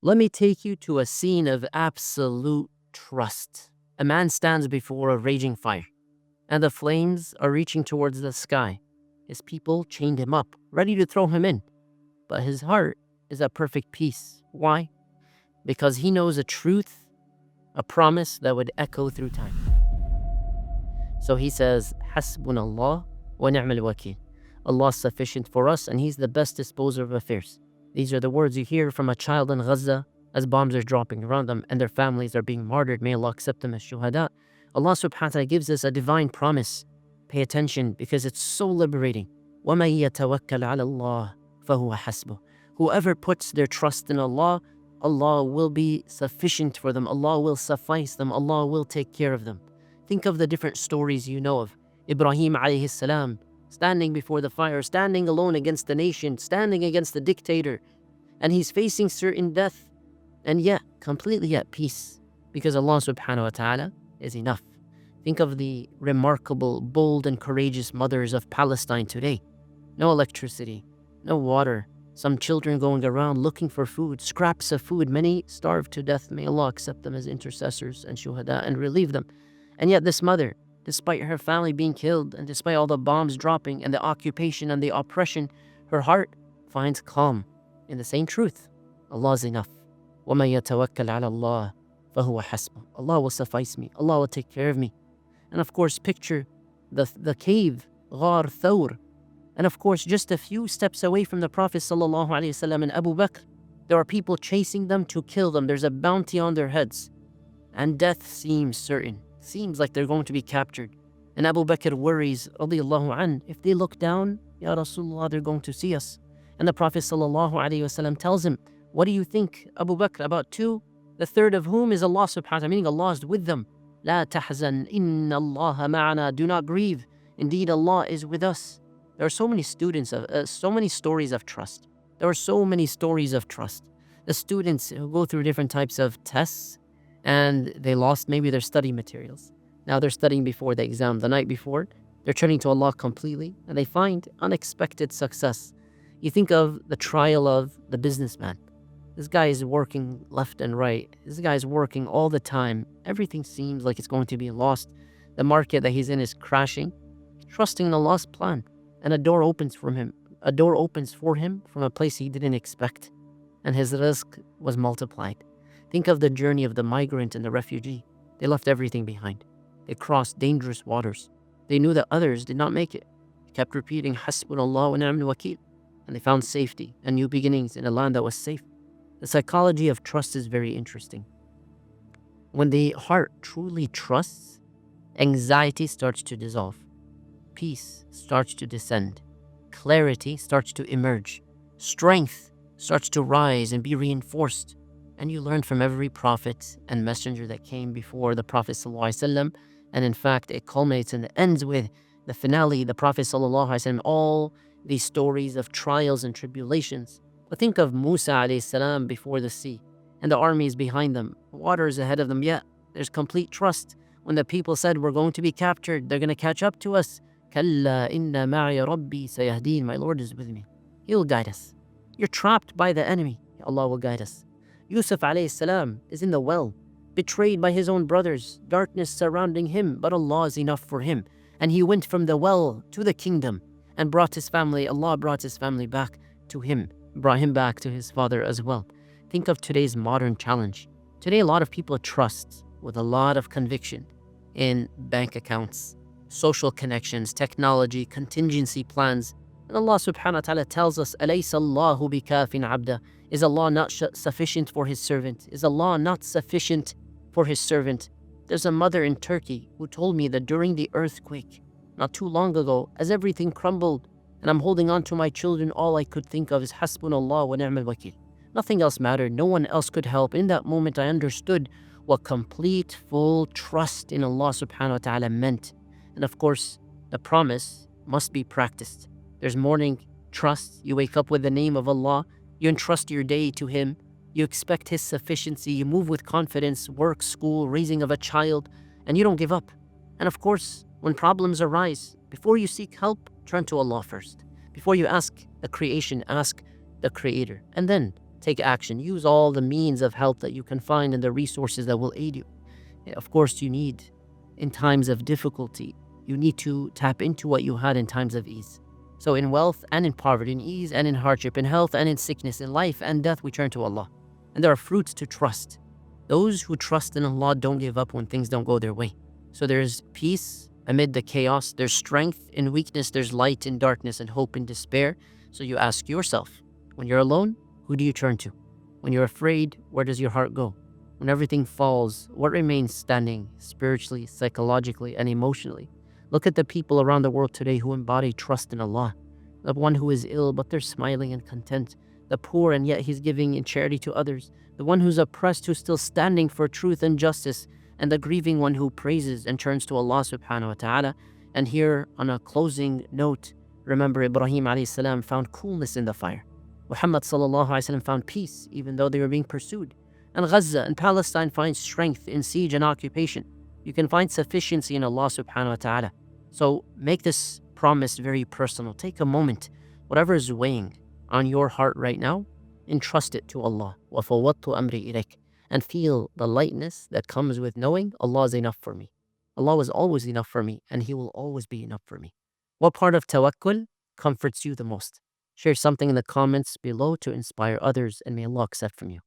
Let me take you to a scene of absolute trust. A man stands before a raging fire, and the flames are reaching towards the sky. His people chained him up, ready to throw him in. But his heart is at perfect peace. Why? Because he knows a truth, a promise that would echo through time. So he says, Hasbunallah wa ni'mal wakeel. Allah is sufficient for us, and He's the best disposer of affairs. These are the words you hear from a child in Gaza as bombs are dropping around them and their families are being martyred. May Allah accept them as shuhada. Allah subhanahu wa ta'ala gives us a divine promise. Pay attention, because it's so liberating. وَمَن يَتَوَكَّلْ عَلَى اللَّهِ فَهُوَ حَسْبُهُ. Whoever puts their trust in Allah, Allah will be sufficient for them. Allah will suffice them. Allah will take care of them. Think of the different stories you know of. Ibrahim alayhi salam, standing before the fire, standing alone against the nation, standing against the dictator, and he's facing certain death, and yet completely at peace, because Allah subhanahu wa ta'ala is enough. Think of the remarkable, bold, and courageous mothers of Palestine today. No electricity, no water, some children going around looking for food, scraps of food, many starved to death. May Allah accept them as intercessors and shuhada and relieve them. And yet this mother, despite her family being killed, and despite all the bombs dropping and the occupation and the oppression, her heart finds calm in the same truth. Allah is enough. وَمَن يَتَوَكَّلْ عَلَى اللَّهِ فَهُوَ حَسْبُهُ. Allah will suffice me. Allah will take care of me. And of course, picture the cave, Ghar Thawr. And of course, just a few steps away from the Prophet ﷺ and Abu Bakr, there are people chasing them to kill them. There's a bounty on their heads. And death seems certain. Seems like they're going to be captured. And Abu Bakr worries, radiyallahu an, if they look down, Ya Rasulullah, they're going to see us. And the Prophet ﷺ tells him, what do you think, Abu Bakr, about two, the third of whom is Allah subhanahu wa ta'ala, meaning Allah is with them. La tahzan, inna Allah ma'ana. Do not grieve. Indeed, Allah is with us. There are so many so many stories of trust. There are so many stories of trust. The students who go through different types of tests, and they lost maybe their study materials. Now they're studying before the exam. The night before, they're turning to Allah completely, and they find unexpected success. You think of the trial of the businessman. This guy is working left and right. This guy is working all the time. Everything seems like it's going to be lost. The market that he's in is crashing. Trusting in Allah's plan. And a door opens for him. A door opens for him from a place he didn't expect. And his rizq was multiplied. Think of the journey of the migrant and the refugee. They left everything behind. They crossed dangerous waters. They knew that others did not make it. They kept repeating, Hasbunallahu wa ni'mal wakeel. And they found safety and new beginnings in a land that was safe. The psychology of trust is very interesting. When the heart truly trusts, anxiety starts to dissolve. Peace starts to descend. Clarity starts to emerge. Strength starts to rise and be reinforced. And you learn from every prophet and messenger that came before the Prophet ﷺ. And in fact, it culminates and ends with the finale, the Prophet ﷺ, all these stories of trials and tribulations. But think of Musa alayhi salam before the sea, and the army is behind them. Water is ahead of them, yet there's complete trust. When the people said, we're going to be captured, they're going to catch up to us. Kalla inna ma'i rabbi sayahdeen. My Lord is with me. He will guide us. You're trapped by the enemy. Allah will guide us. Yusuf alayhi salam is in the well, betrayed by his own brothers, darkness surrounding him, but Allah is enough for him. And he went from the well to the kingdom and brought his family. Allah brought his family back to him, brought him back to his father as well. Think of today's modern challenge. Today, a lot of people trust with a lot of conviction in bank accounts, social connections, technology, contingency plans. And Allah subhanahu wa ta'ala tells us, أَلَيْسَ اللَّهُ بِكَافٍ عَبْدًا. Is Allah not sufficient for His servant? Is Allah not sufficient for His servant? There's a mother in Turkey who told me that during the earthquake, not too long ago, as everything crumbled, and I'm holding on to my children, all I could think of is Hasbunallah wa ni'mal wakeel. Nothing else mattered. No one else could help. In that moment, I understood what complete, full trust in Allah subhanahu wa ta'ala meant. And of course, the promise must be practiced. There's morning trust. You wake up with the name of Allah. You entrust your day to Him. You expect His sufficiency. You move with confidence, work, school, raising of a child, and you don't give up. And of course, when problems arise, before you seek help, turn to Allah first. Before you ask the creation, ask the Creator. And then Take action. Use all the means of help that you can find and the resources that will aid you. Of course, in times of difficulty, you need to tap into what you had in times of ease. So in wealth and in poverty, in ease and in hardship, in health and in sickness, in life and death, we turn to Allah. And there are fruits to trust. Those who trust in Allah don't give up when things don't go their way. So there's peace amid the chaos. There's strength in weakness. There's light in darkness and hope in despair. So you ask yourself, when you're alone, who do you turn to? When you're afraid, where does your heart go? When everything falls, what remains standing spiritually, psychologically, and emotionally? Look at the people around the world today who embody trust in Allah. The one who is ill, but they're smiling and content. The poor, and yet he's giving in charity to others. The one who's oppressed, who's still standing for truth and justice. And the grieving one who praises and turns to Allah subhanahu wa ta'ala. And here, on a closing note, remember Ibrahim alayhi salam found coolness in the fire. Muhammad sallallahu alayhi wa sallam found peace, even though they were being pursued. And Gaza and Palestine find strength in siege and occupation. You can find sufficiency in Allah subhanahu wa ta'ala. So make this promise very personal. Take a moment, whatever is weighing on your heart right now, entrust it to Allah. وَفَوَّضْتُ أَمْرِي إِلَيْكَ. And feel the lightness that comes with knowing Allah is enough for me. Allah is always enough for me, and He will always be enough for me. What part of Tawakkul comforts you the most? Share something in the comments below to inspire others, and may Allah accept from you.